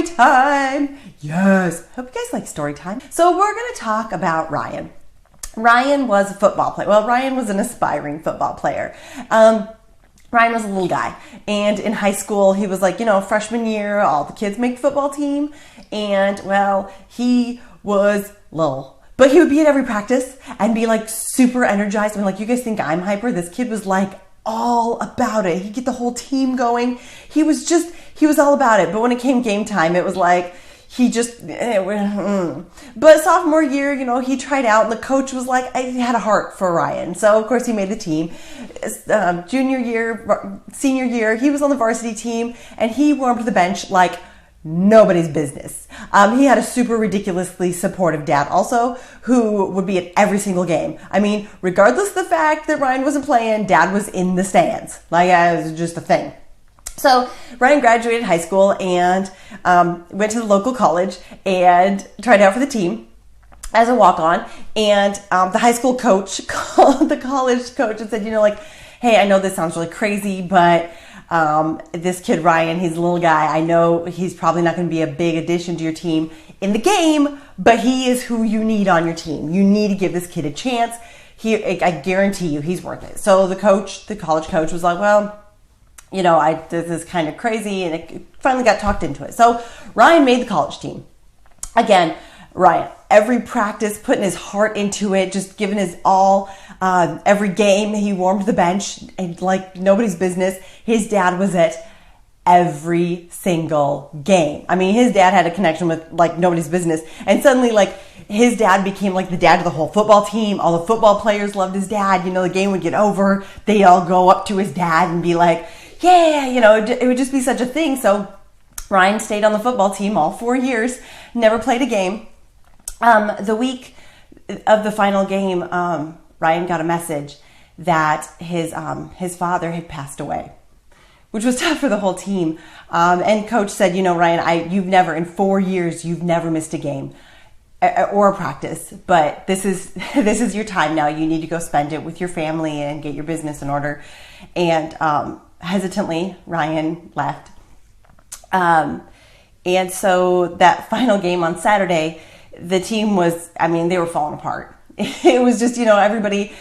story time. Yes. Hope you guys like story time. So we're going to talk about Ryan. Ryan was a football player. Well, Ryan was an aspiring football player. Ryan was a little guy. And in high school, he was like, freshman year, all the kids make football team. And, well, he was little. But he would be at every practice and be like super energized. I mean, like, you guys think I'm hyper? This kid was like all about it. He'd get the whole team going. He was all about it. But when it came game time, it was like, But sophomore year, he tried out and the coach was like, I had a heart for Ryan. So, of course, he made the team. Junior year, senior year, he was on the varsity team and he warmed the bench like nobody's business. He had a super ridiculously supportive dad also who would be at every single game. I mean, regardless of the fact that Ryan wasn't playing, dad was in the stands. Like, it was just a thing. So Ryan graduated high school and went to the local college and tried out for the team as a walk-on. And the high school coach called the college coach and said, hey, I know this sounds really crazy, but this kid Ryan, he's a little guy. I know he's probably not going to be a big addition to your team in the game, but he is who you need on your team. You need to give this kid a chance. I guarantee you he's worth it. So the college coach was like, well, this is kind of crazy, and it finally got talked into it. So Ryan made the college team. Again, Ryan, every practice, putting his heart into it, just giving his all. Every game, he warmed the bench and like nobody's business. His dad was at every single game. I mean, his dad had a connection with like nobody's business. And suddenly, like, his dad became like the dad of the whole football team. All the football players loved his dad. The game would get over. They'd all go up to his dad and be like, yeah, it would just be such a thing. So Ryan stayed on the football team all 4 years, never played a game. The week of the final game, Ryan got a message that his father had passed away, which was tough for the whole team. And coach said, Ryan, you've never, in 4 years, you've never missed a game or a practice, but this is your time now. You need to go spend it with your family and get your business in order. And hesitantly, Ryan left. And so that final game on Saturday, the team was, they were falling apart. It was just, everybody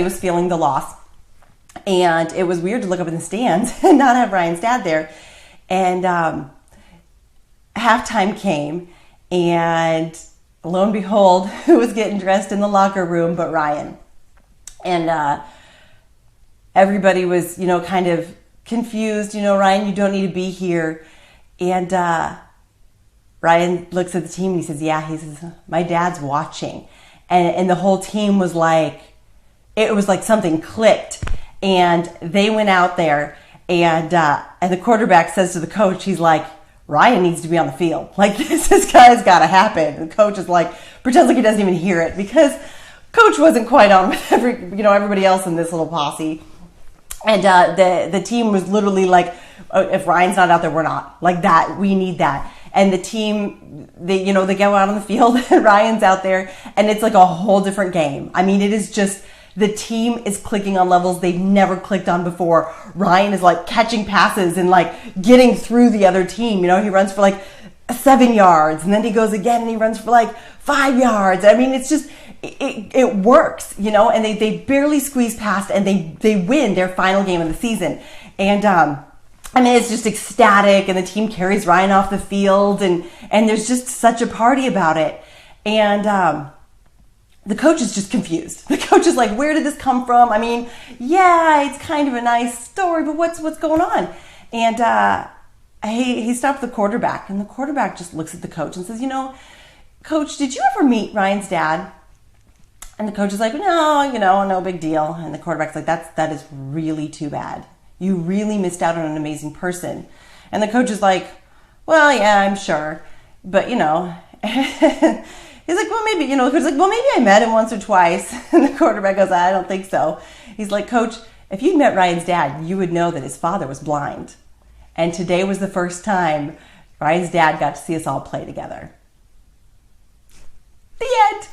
was feeling the loss. And it was weird to look up in the stands and not have Ryan's dad there. And halftime came, and lo and behold, who was getting dressed in the locker room but Ryan? And everybody was, kind of confused. Ryan, you don't need to be here. And Ryan looks at the team and he says, my dad's watching. And the whole team was like, it was like something clicked. And they went out there and the quarterback says to the coach, he's like, Ryan needs to be on the field. Like, this guy's got to happen. And the coach is like, pretends like he doesn't even hear it because coach wasn't quite on with everybody else in this little posse. And the team was literally like, if Ryan's not out there, we're not. Like that, we need that. And the team, they go out on the field and Ryan's out there and it's like a whole different game. It is just, the team is clicking on levels they've never clicked on before. Ryan is like catching passes and like getting through the other team. He runs for like 7 yards and then he goes again and he runs for like 5 yards. It's just, it works, and they barely squeeze past and they win their final game of the season. And, it's just ecstatic, and the team carries Ryan off the field, and there's just such a party about it. And the coach is just confused. The coach is like, where did this come from? It's kind of a nice story, but what's going on? And he stopped the quarterback, and the quarterback just looks at the coach and says, Coach, did you ever meet Ryan's dad? And the coach is like, no, no big deal. And the quarterback's like, that is really too bad. You really missed out on an amazing person. And the coach is like, well, yeah, I'm sure. But, he's like, well, maybe, the coach is like, well, maybe I met him once or twice. And the quarterback goes, I don't think so. He's like, Coach, if you'd met Ryan's dad, you would know that his father was blind. And today was the first time Ryan's dad got to see us all play together. The end.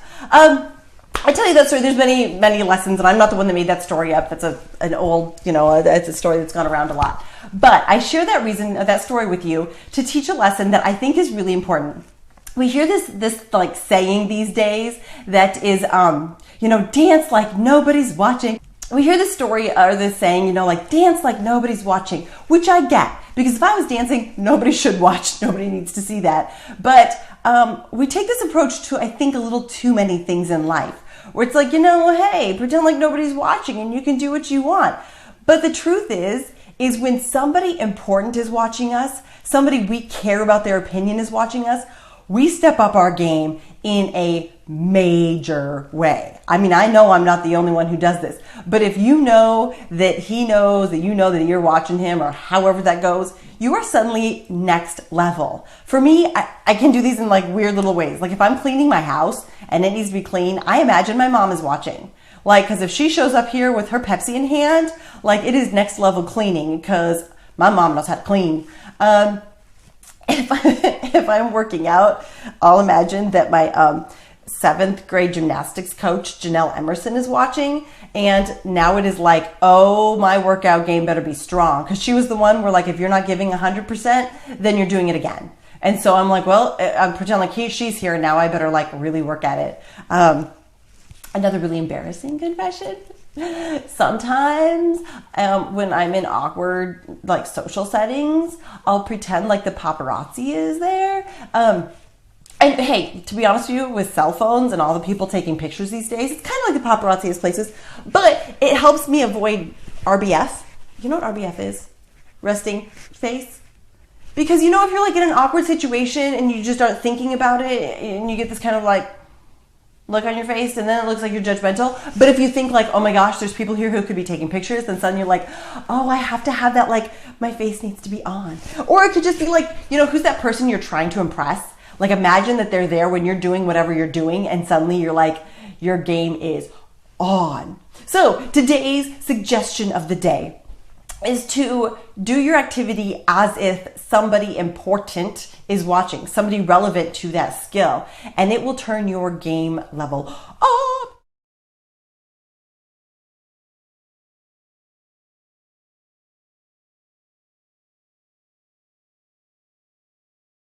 I tell you that story. There's many lessons, and I'm not the one that made that story up. That's an old, it's a story that's gone around a lot. But I share that story with you to teach a lesson that I think is really important. We hear this like saying these days that is, dance like nobody's watching. We hear this story or this saying, like dance like nobody's watching, which I get, because if I was dancing, nobody should watch. Nobody needs to see that. But we take this approach to, I think, a little too many things in life, where it's like, hey, pretend like nobody's watching and you can do what you want. But the truth is when somebody important is watching us, somebody we care about their opinion is watching us, we step up our game in a major way. I mean, I know I'm not the only one who does this, but if you know that he knows that that you're watching him, or however that goes, you are suddenly next level. For me, I can do these in like weird little ways. Like if I'm cleaning my house and it needs to be clean, I imagine my mom is watching. Like, because if she shows up here with her Pepsi in hand, like it is next level cleaning, because my mom knows how to clean. If I'm working out, I'll imagine that my 7th grade gymnastics coach, Janelle Emerson, is watching. And now it is like, oh, my workout game better be strong. Because she was the one where, like, if you're not giving 100%, then you're doing it again. And so I'm like, well, I'm pretending like she's here now. I better, like, really work at it. Another really embarrassing confession. Sometimes when I'm in awkward like social settings, I'll pretend like the paparazzi is there. And hey, to be honest with you, with cell phones and all the people taking pictures these days, it's kind of like the paparazzi is places, but it helps me avoid RBF. You know what RBF is? Resting face. Because if you're like in an awkward situation and you just start thinking about it and you get this kind of like look on your face, and then it looks like you're judgmental. But if you think like, oh my gosh, there's people here who could be taking pictures, then suddenly you're like, oh, I have to have that, like, my face needs to be on. Or it could just be like, who's that person you're trying to impress? Like, imagine that they're there when you're doing whatever you're doing, and suddenly you're like, your game is on. So today's suggestion of the day is to do your activity as if somebody important is watching, somebody relevant to that skill, and it will turn your game level up.